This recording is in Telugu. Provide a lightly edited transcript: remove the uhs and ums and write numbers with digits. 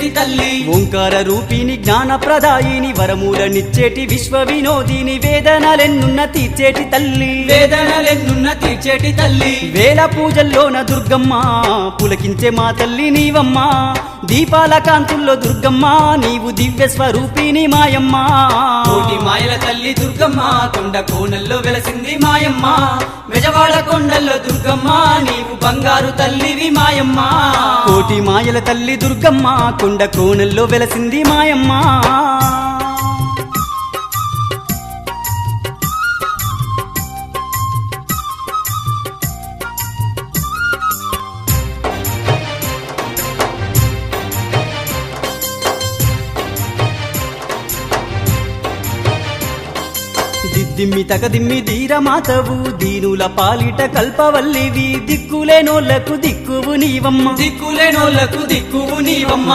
తీర్చేటి తల్లి ఓంకార రూపిణి జ్ఞాన ప్రదాయిని వరములనిచ్చేటి విశ్వ వినోదిని వేదనలెన్నున్న తీర్చేటి తల్లి వేదనలెన్నున్న తీర్చేటి తల్లి వేల పూజల్లోన దుర్గమ్మ పులకించే మా తల్లి నీవమ్మ దీపాల కాంతుల్లో దుర్గమ్మ నీవు దివ్య స్వరూపిణి మాయమ్మ కోటి మాయల తల్లి దుర్గమ్మ కొండ కోనల్లో వెలసింది మాయమ్మ బెజవాడ కొండల్లో దుర్గమ్మ నీవు బంగారు తల్లివి మాయమ్మ కోటి మాయల తల్లి దుర్గమ్మ కొండ కోనల్లో వెలసింది మాయమ్మ దిమ్మి తగదిమ్మి ధీరమాతవు దీనుల పాలిట కల్పవల్లివి దిక్కులేనోళ్లకు దిక్కువు నీవమ్మ దిక్కులేనోళ్లకు దిక్కువు నీవమ్మ